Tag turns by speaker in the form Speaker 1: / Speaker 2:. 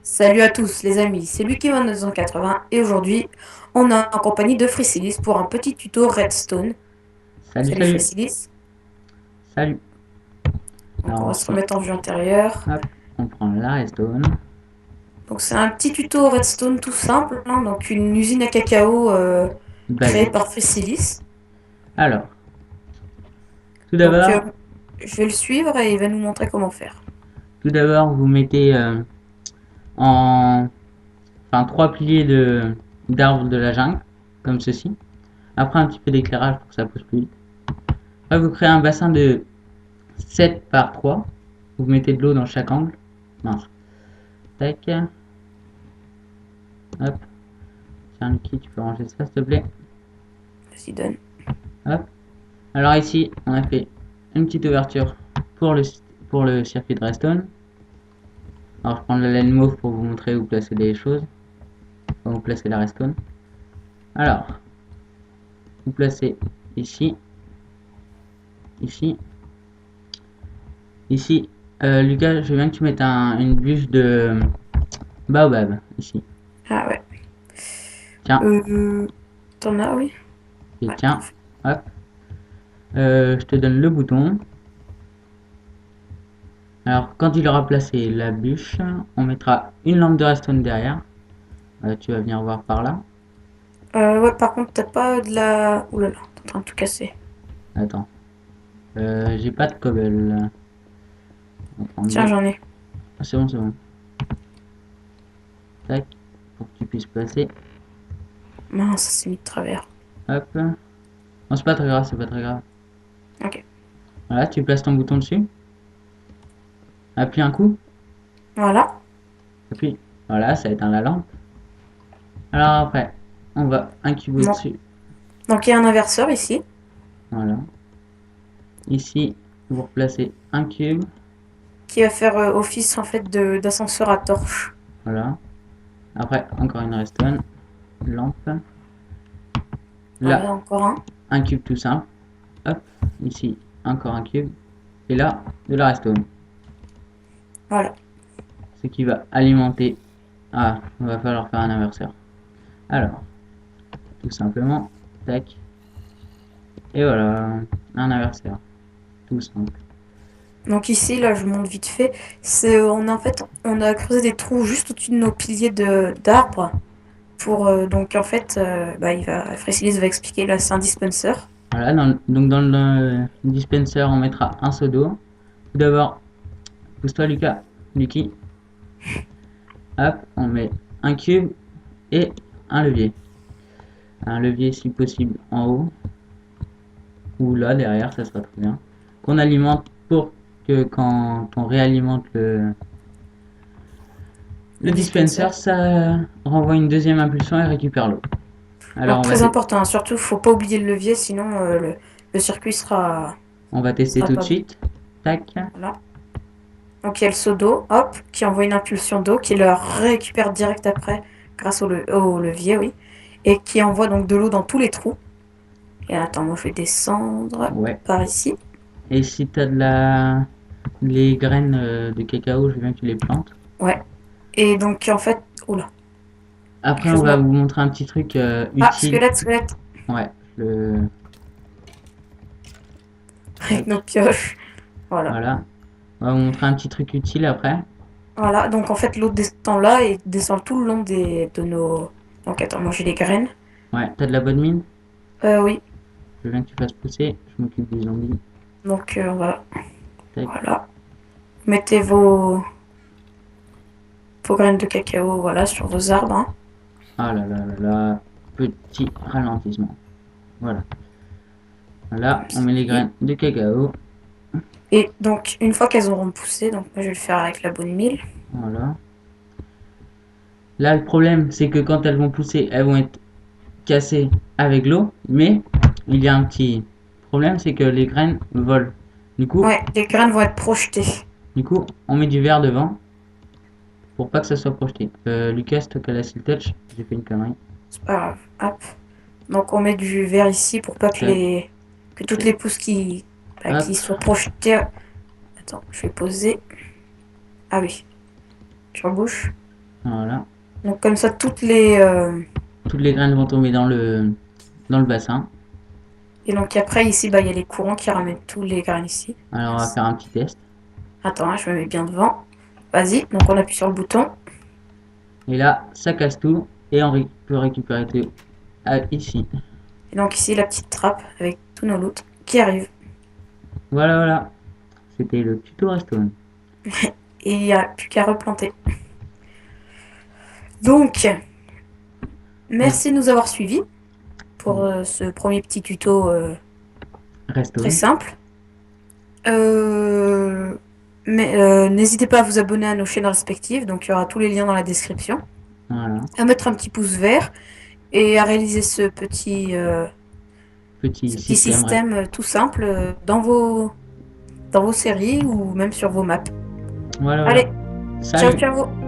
Speaker 1: Salut à tous les amis, c'est Lucky 1980 et aujourd'hui on est en compagnie de Frisilis pour un petit tuto Redstone.
Speaker 2: Salut,
Speaker 1: Salut
Speaker 2: salut,
Speaker 1: Frisilis.
Speaker 2: salut.
Speaker 1: Donc
Speaker 2: Alors
Speaker 1: on va
Speaker 2: on
Speaker 1: se
Speaker 2: prend,
Speaker 1: remettre en vue intérieure.
Speaker 2: hop, on prend la redstone.
Speaker 1: Donc c'est un petit tuto Redstone tout simple, hein, donc une usine à cacao créée
Speaker 2: Basique.
Speaker 1: par Frisilis.
Speaker 2: Alors, tout
Speaker 1: Donc
Speaker 2: d'abord,
Speaker 1: je vais le suivre et il va nous montrer comment faire.
Speaker 2: tout d'abord, vous mettez en, enfin, trois piliers d'arbres de la jungle, comme ceci. Après un petit peu d'éclairage pour que ça pousse plus vite. Après, vous créez un bassin de 7 par 3. Vous mettez de l'eau dans chaque angle. Mince. Tac. Hop. Tiens, Lucky, tu peux ranger ça, s'il te plaît.
Speaker 1: Vas-y donne.
Speaker 2: Hop. Alors ici, on a fait une petite ouverture pour le circuit de redstone. Alors je prends la laine mauve pour vous montrer où placer les choses, où placer la redstone. Alors, vous placez ici, ici, ici. Lucas, je veux bien que tu mettes une bûche de baobab, ici.
Speaker 1: Ah ouais.
Speaker 2: Tiens,
Speaker 1: Euh, T'en as, oui?
Speaker 2: et
Speaker 1: Ouais,
Speaker 2: tiens,
Speaker 1: parfait.
Speaker 2: hop. Je te donne le bouton. Alors, quand il aura placé la bûche, on mettra une lampe de redstone derrière. Tu vas venir voir par là.
Speaker 1: Ouais, par contre t'as pas de la... Ouh là là, t'es en train de tout casser.
Speaker 2: Attends, j'ai pas de cobble. On va prendre
Speaker 1: Tiens
Speaker 2: deux.
Speaker 1: j'en ai.
Speaker 2: Ah, c'est bon, c'est bon. Tac, pour que tu puisses placer.
Speaker 1: Mince, ça s'est mis de travers.
Speaker 2: Hop. Non, c'est pas très grave, c'est pas très grave.
Speaker 1: Ok.
Speaker 2: Voilà, tu places ton bouton dessus. Appuie un coup.
Speaker 1: Voilà.
Speaker 2: Appuie. Voilà, ça éteint la lampe. Alors après, on va un cube
Speaker 1: Donc,
Speaker 2: au-dessus.
Speaker 1: donc il y a un inverseur ici
Speaker 2: Voilà. Ici, vous replacez un cube.
Speaker 1: qui va faire office en fait d'ascenseur à torche.
Speaker 2: Voilà. Après, encore une redstone. Lampe. Là,
Speaker 1: Voilà, encore un.
Speaker 2: un cube tout simple. Hop. Ici, encore un cube. Et là, de la redstone.
Speaker 1: Voilà.
Speaker 2: Ce qui va alimenter. Ah, il va falloir faire un inverseur. Alors, tout simplement. Tac. Et voilà, un inverseur. Tout simple.
Speaker 1: Donc ici, là, je monte vite fait. C'est, on a en fait, on a creusé des trous juste au-dessus de nos piliers d'arbres pour donc en fait, bah, Fresilis va expliquer là, c'est un dispenser.
Speaker 2: Voilà, donc dans le dispenser, on mettra un seau d'eau. Tout d'abord, pousse-toi Lucas, Lucky. Hop, on met un cube et un levier. Un levier si possible en haut ou là derrière, ça sera très bien. Qu'on alimente pour que quand on réalimente le
Speaker 1: Le dispenser.
Speaker 2: dispenser, ça renvoie une deuxième impulsion et récupère l'eau. Alors
Speaker 1: Donc très important, hein, surtout, faut pas oublier le levier, sinon le circuit
Speaker 2: on va tester
Speaker 1: sera
Speaker 2: tout de
Speaker 1: pas bon.
Speaker 2: suite. Tac.
Speaker 1: Voilà. Donc il y a le seau d'eau, hop, qui envoie une impulsion d'eau, qui le récupère direct après, grâce au levier, oui, et qui envoie donc de l'eau dans tous les trous. Et attends, moi je vais descendre
Speaker 2: Ouais.
Speaker 1: par ici.
Speaker 2: Et si t'as les graines de cacao, je veux bien que tu les plantes.
Speaker 1: Ouais. Et donc en fait, oula,
Speaker 2: Après, on va
Speaker 1: excuse-moi.
Speaker 2: vous montrer un petit truc
Speaker 1: Ah,
Speaker 2: utile.
Speaker 1: squelette, squelette,
Speaker 2: Ouais, le.
Speaker 1: avec
Speaker 2: Tac,
Speaker 1: nos pioches. Voilà.
Speaker 2: voilà. On va vous montrer un petit truc utile après.
Speaker 1: Voilà, donc en fait l'eau descend là et descend tout le long de nos... Donc attends, moi j'ai les graines.
Speaker 2: Ouais, t'as de la bonne mine.
Speaker 1: Oui,
Speaker 2: Je veux bien que tu fasses pousser. Je m'occupe des zombies.
Speaker 1: donc on va...
Speaker 2: Tac.
Speaker 1: Voilà. Mettez vos graines de cacao, voilà, sur vos arbres, hein.
Speaker 2: Ah là là là là. Petit ralentissement. Voilà. Là, on met les
Speaker 1: Ici.
Speaker 2: graines de cacao.
Speaker 1: Et donc, une fois qu'elles auront poussé, donc moi je vais le faire avec la bonne mille.
Speaker 2: Voilà. Là, le problème, c'est que quand elles vont pousser, elles vont être cassées avec l'eau. Mais il y a un petit problème, c'est que les graines volent. Du coup,
Speaker 1: Ouais, les graines vont être projetées.
Speaker 2: Du coup, on met du verre devant pour pas que ça soit projeté. Lucas, toi qui as la Seal Touch, j'ai fait une connerie.
Speaker 1: C'est pas grave. Hop. Donc on met du verre ici pour pas que
Speaker 2: Tac,
Speaker 1: que toutes
Speaker 2: tac,
Speaker 1: les pousses qui
Speaker 2: hop,
Speaker 1: soient projetées. Attends, je vais poser. Ah oui, tu rebouches.
Speaker 2: Voilà.
Speaker 1: Donc comme ça,
Speaker 2: Toutes les graines vont tomber dans le bassin.
Speaker 1: Et donc après, ici, bah, il y a les courants qui ramènent tous les grains ici.
Speaker 2: Alors on va faire un petit test.
Speaker 1: Attends, hein, je me mets bien devant. Vas-y, donc on appuie sur le bouton.
Speaker 2: Et là, ça casse tout. Et on peut récupérer tout ici.
Speaker 1: Et donc ici, la petite trappe avec tous nos loots qui arrivent.
Speaker 2: Voilà, voilà. C'était le tuto Redstone.
Speaker 1: Et il n'y a plus qu'à replanter. Donc,
Speaker 2: Donc,
Speaker 1: merci de nous avoir suivis pour ce premier petit tuto très
Speaker 2: Redstone.
Speaker 1: simple. Mais n'hésitez pas à vous abonner à nos chaînes respectives, donc il y aura tous les liens dans la description.
Speaker 2: Voilà.
Speaker 1: À mettre un petit pouce vert et à réaliser
Speaker 2: Petit
Speaker 1: ce petit
Speaker 2: système.
Speaker 1: système tout simple dans vos séries ou même sur vos maps.
Speaker 2: Voilà,
Speaker 1: Allez,
Speaker 2: voilà.
Speaker 1: ciao
Speaker 2: Salut!
Speaker 1: ciao!